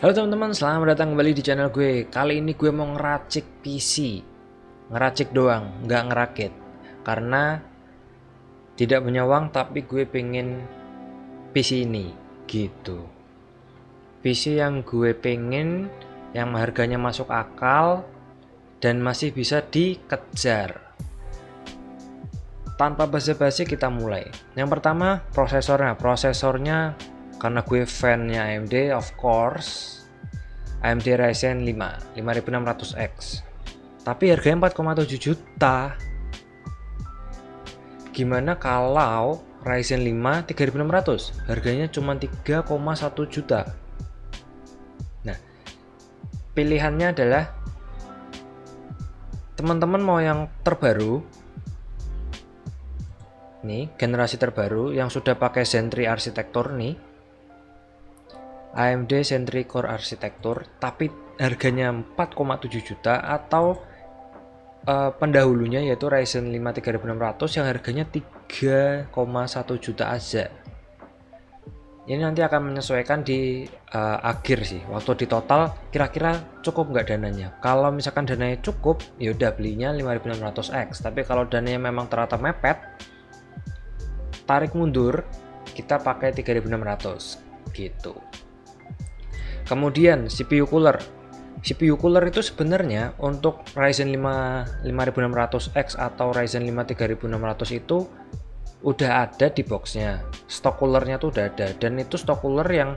Halo teman-teman, selamat datang kembali di channel gue. Kali ini gue mau ngeracik PC. Ngeracik doang, nggak ngerakit. Karena tidak punya uang, tapi gue pengen PC ini, gitu. PC yang gue pengen, yang harganya masuk akal, dan masih bisa dikejar. Tanpa basa-basi kita mulai. Yang pertama, Prosesornya karena gue fan-nya AMD, of course, AMD Ryzen 5 5600X. Tapi harganya 4,7 juta. Gimana kalau Ryzen 5 3600? Harganya cuma 3,1 juta. Nah, pilihannya adalah teman-teman mau yang terbaru. Nih, generasi terbaru yang sudah pakai Zen 3 arsitektur nih. AMD Zen 3 Core arsitektur, tapi harganya 4,7 juta, atau pendahulunya yaitu Ryzen 5 3600 yang harganya 3,1 juta aja. Ini nanti akan menyesuaikan di akhir sih, waktu di total kira-kira cukup nggak dananya. Kalau misalkan dananya cukup, ya udah belinya 5600X. Tapi kalau dananya memang ternyata mepet, tarik mundur, kita pakai 3600 gitu. Kemudian CPU cooler itu sebenarnya untuk Ryzen 5 5600X atau Ryzen 5 3600 itu udah ada di boxnya. Stok coolernya tuh udah ada, dan itu stok cooler yang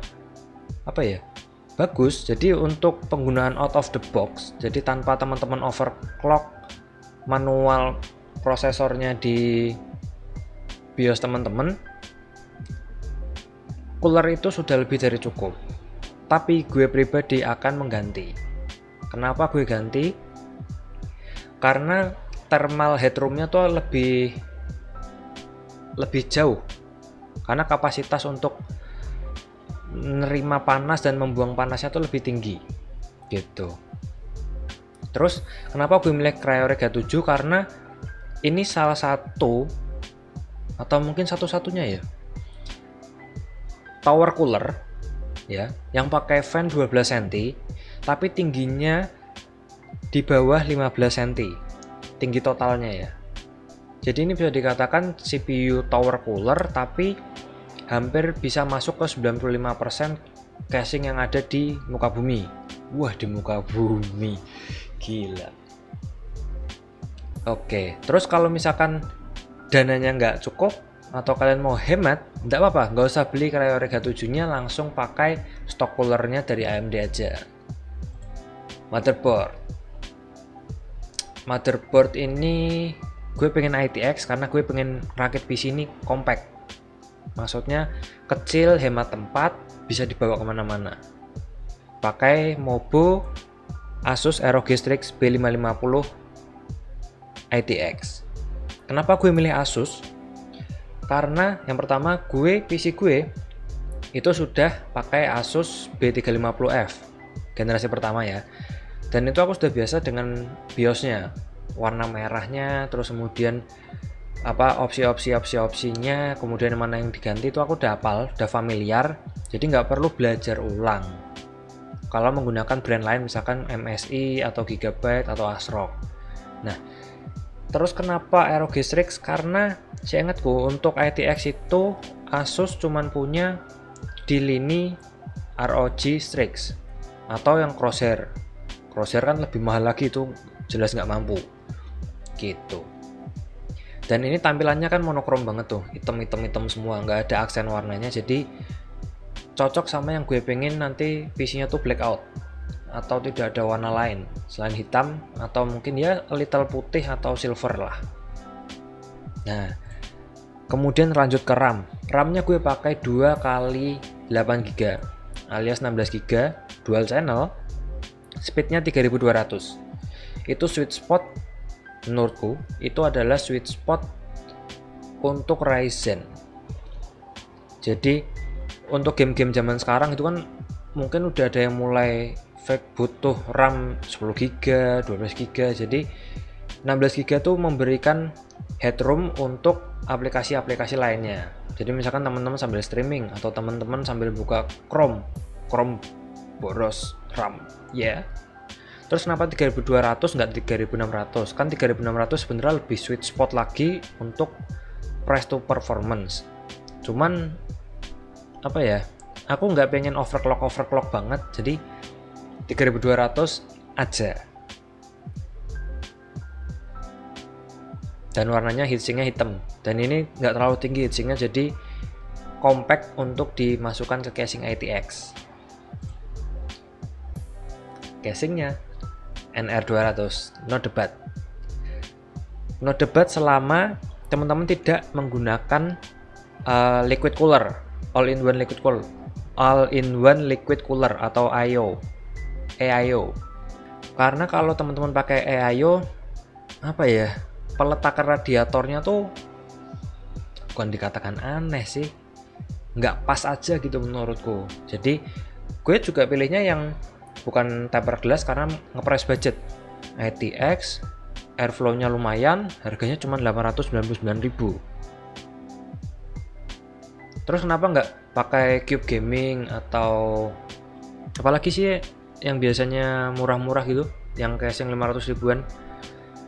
bagus. Jadi untuk penggunaan out of the box, jadi tanpa teman-teman overclock manual prosesornya di BIOS teman-teman, cooler itu sudah lebih dari cukup. Tapi gue pribadi akan mengganti. Kenapa gue ganti? Karena thermal headroomnya tuh lebih jauh. Karena kapasitas untuk menerima panas dan membuang panasnya tuh lebih tinggi. Gitu. Terus kenapa gue milih Cryorega 7? Karena ini salah satu, atau mungkin satu-satunya ya, tower cooler ya, yang pakai fan 12 cm tapi tingginya di bawah 15 cm tinggi totalnya ya. Jadi ini bisa dikatakan CPU tower cooler, tapi hampir bisa masuk ke 95% casing yang ada di muka bumi. Wah, di muka bumi, gila. Oke, terus kalau misalkan dananya nggak cukup atau kalian mau hemat, enggak apa-apa, nggak usah beli Cryorega 7 nya, langsung pakai stok coolernya dari AMD aja. Motherboard ini gue pengen ITX karena gue pengen rakit PC ini compact, maksudnya kecil, hemat tempat, bisa dibawa kemana-mana. Pakai Mobo Asus ROG Strix B550 ITX. Kenapa gue milih Asus? Karena yang pertama, PC gue itu sudah pakai Asus B350F generasi pertama ya, dan itu aku sudah biasa dengan BIOSnya, warna merahnya, terus kemudian opsinya, kemudian mana yang diganti itu aku udah hafal, udah familiar, jadi nggak perlu belajar ulang kalau menggunakan brand lain, misalkan MSI atau Gigabyte atau ASRock. Nah, terus kenapa ROG Strix? Karena seingatku untuk ITX itu Asus cuman punya di lini ROG Strix atau yang Crosshair. Crosshair kan lebih mahal lagi, itu jelas nggak mampu gitu. Dan ini tampilannya kan monokrom banget tuh, hitam semua, nggak ada aksen warnanya, jadi cocok sama yang gue pengen nanti PC-nya tuh blackout atau tidak ada warna lain selain hitam, atau mungkin ya little putih atau silver lah. Nah, kemudian lanjut ke RAM-nya gue pakai 2x8GB alias 16GB dual channel, speednya 3200. Itu sweet spot menurutku, itu adalah sweet spot untuk Ryzen. Jadi untuk game-game zaman sekarang itu kan mungkin udah ada yang mulai butuh RAM 10GB, 12GB, jadi 16GB tuh memberikan headroom untuk aplikasi-aplikasi lainnya. Jadi misalkan teman-teman sambil streaming atau teman-teman sambil buka Chrome boros RAM ya. Terus kenapa 3200 nggak 3600? Kan 3600 sebenarnya lebih sweet spot lagi untuk price to performance. Cuman apa ya, aku nggak pengen overclock banget, jadi 3200 aja. Dan warnanya heatsinknya hitam, dan ini nggak terlalu tinggi heatsinknya, jadi compact untuk dimasukkan ke casing ITX. Casingnya NR200, no debat selama teman-teman tidak menggunakan liquid cooler, all-in-one liquid cooler atau EIO. Karena kalau teman-teman pakai EIO, apa ya, peletakan radiatornya tuh bukan dikatakan aneh sih, nggak pas aja gitu menurutku. Jadi gue juga pilihnya yang bukan tempered glass karena nge-price budget. ITX, airflow-nya lumayan, harganya cuma 899.000. Terus kenapa nggak pakai Cube Gaming atau apalagi sih yang biasanya murah-murah gitu, yang casing 500 ribuan?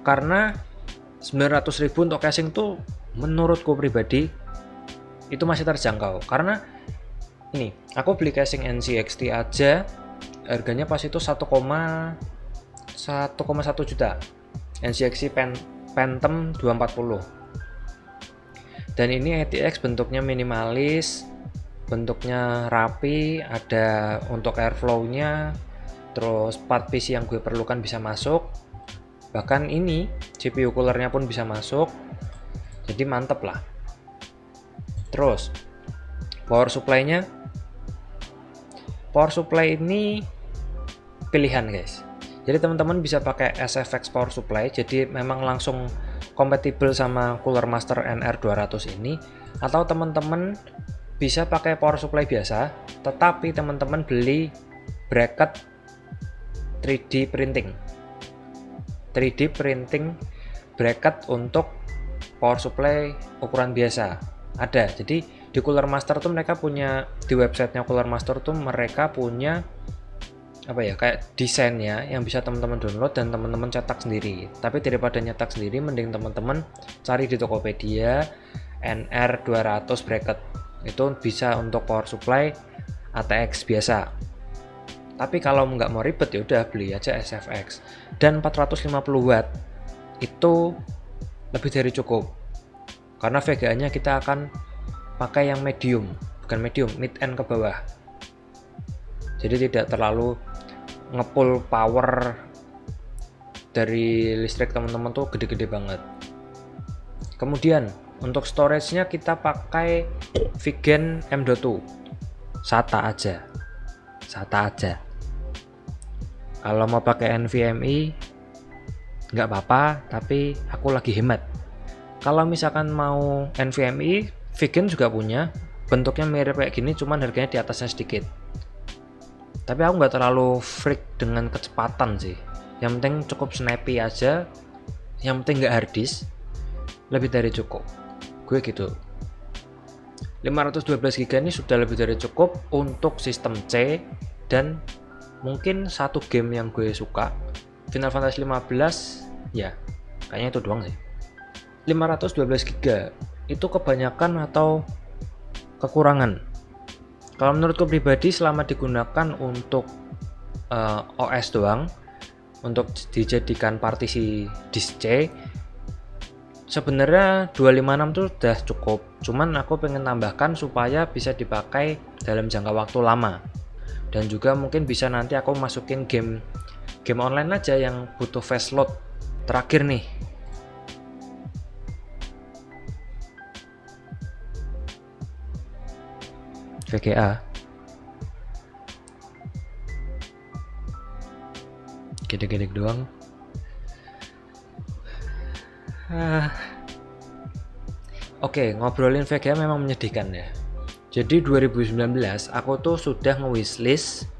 Karena 900 ribu untuk casing tuh menurutku pribadi itu masih terjangkau. Karena ini, aku beli casing NCXT aja harganya pas itu 1,1 juta. NCXT Phantom 240. Dan ini ITX bentuknya minimalis, bentuknya rapi, ada untuk airflow-nya, terus part PC yang gue perlukan bisa masuk. Bahkan ini CPU coolernya pun bisa masuk. Jadi mantep lah. Terus power supply-nya, power supply ini pilihan guys. Jadi teman-teman bisa pakai SFX power supply, jadi memang langsung kompatibel sama Cooler Master NR200 ini, atau teman-teman bisa pakai power supply biasa, tetapi teman-teman beli bracket 3D printing bracket untuk power supply ukuran biasa ada. Jadi di Cooler Master tuh mereka punya, di websitenya Cooler Master tuh mereka punya apa ya, kayak desainnya yang bisa teman-teman download dan teman-teman cetak sendiri. Tapi daripada nyetak sendiri, mending teman-teman cari di Tokopedia NR200 bracket, itu bisa untuk power supply ATX biasa. Tapi kalau nggak mau ribet ya udah beli aja SFX, dan 450 watt itu lebih dari cukup. Karena VGA-nya kita akan pakai yang medium, mid end ke bawah. Jadi tidak terlalu ngepull power dari listrik teman-teman tuh gede-gede banget. Kemudian untuk storage-nya kita pakai Vigen M.2 SATA aja. Kalau mau pakai NVMe nggak apa-apa, tapi aku lagi hemat. Kalau misalkan mau NVMe, Vigen juga punya, bentuknya mirip kayak gini, cuman harganya di atasnya sedikit. Tapi aku nggak terlalu freak dengan kecepatan sih. Yang penting cukup snappy aja, yang penting nggak hard disk, lebih dari cukup. Gue gitu. 512 GB ini sudah lebih dari cukup untuk sistem C, dan mungkin satu game yang gue suka, Final Fantasy 15, ya kayaknya itu doang sih. 512 GB itu kebanyakan atau kekurangan? Kalau menurutku pribadi, selama digunakan untuk OS doang, untuk dijadikan partisi disk C, sebenarnya 256 itu udah cukup. Cuman aku pengen tambahkan supaya bisa dipakai dalam jangka waktu lama. Dan juga mungkin bisa nanti aku masukin game online aja yang butuh fast load. Terakhir nih, VGA gede-gede doang. Oke, ngobrolin VGA memang menyedihkan ya. Jadi 2019 aku tuh sudah nge-wishlist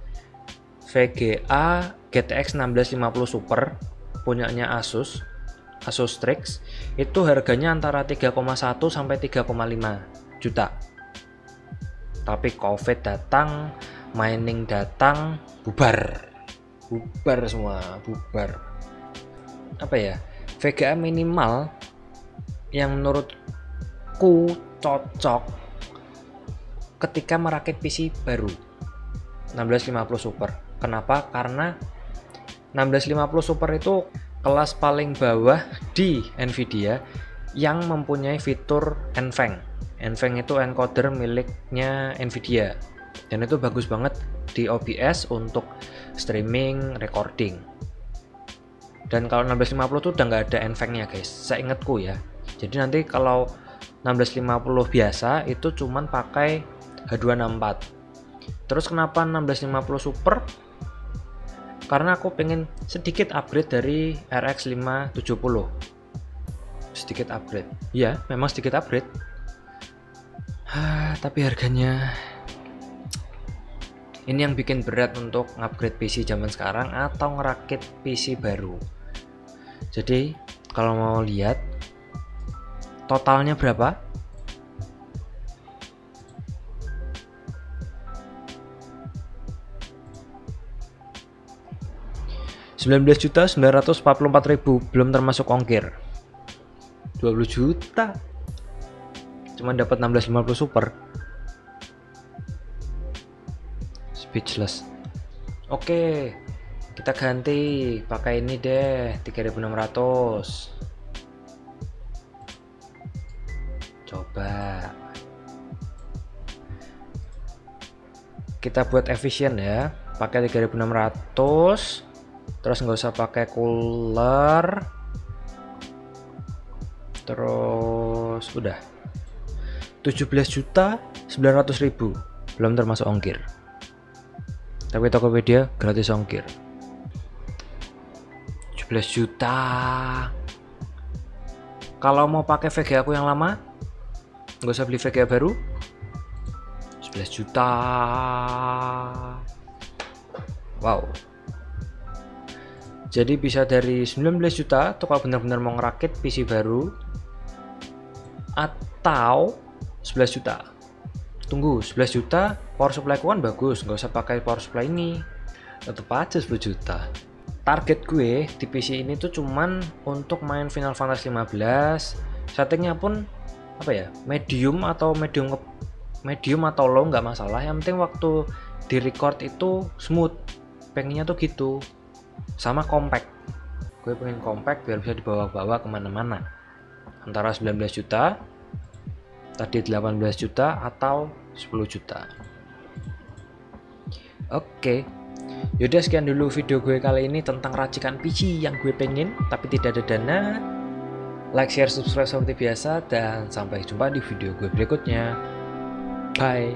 VGA GTX 1650 Super punyanya Asus Strix. Itu harganya antara 3,1 sampai 3,5 juta. Tapi COVID datang, mining datang, bubar semua, bubar. Apa ya, VGA minimal yang menurutku cocok ketika merakit PC baru 1650 Super. Kenapa? Karena 1650 Super itu kelas paling bawah di Nvidia yang mempunyai fitur NVENC. NVENC itu encoder miliknya Nvidia, dan itu bagus banget di OBS untuk streaming, recording. Dan kalau 1650 tuh udah nggak ada NVENC-nya guys, seingatku ya. Jadi nanti kalau 1650 biasa itu cuman pakai H264. Terus kenapa 1650 Super? Karena aku pengen sedikit upgrade dari RX 570. Sedikit upgrade. Ya, memang sedikit upgrade. Tapi harganya ini yang bikin berat untuk upgrade PC zaman sekarang atau ngerakit PC baru. Jadi, kalau mau lihat totalnya berapa? Rp19.944.000 belum termasuk ongkir. 20 juta. Cuman dapat 1650 Super. Speechless. Oke, kita ganti pakai ini deh, 3600. Coba kita buat efisien ya, pakai 3600. Terus nggak usah pakai cooler. Terus udah 17.900.000 belum termasuk ongkir. Tapi Tokopedia gratis ongkir. 17 juta. Kalau mau pakai VGA aku yang lama, nggak usah beli VGA baru. 11 juta. Wow. Jadi bisa dari 19 juta tuh kalau benar-benar mau ngerakit PC baru, atau 11 juta. Tunggu, 11 juta power supply ku kan bagus, nggak usah pakai power supply ini. Tetep aja 10 juta. Target gue di PC ini tuh cuman untuk main Final Fantasy 15. Settingnya pun apa ya, medium atau low nggak masalah. Yang penting waktu di record itu smooth. Pengennya tuh gitu. Sama compact. Gue pengen compact biar bisa dibawa-bawa kemana-mana. Antara 19 juta, tadi 18 juta atau 10 juta. Oke. Yaudah, sekian dulu video gue kali ini tentang racikan PC yang gue pengen tapi tidak ada dana. Like, share, subscribe seperti biasa, dan sampai jumpa di video gue berikutnya. Bye.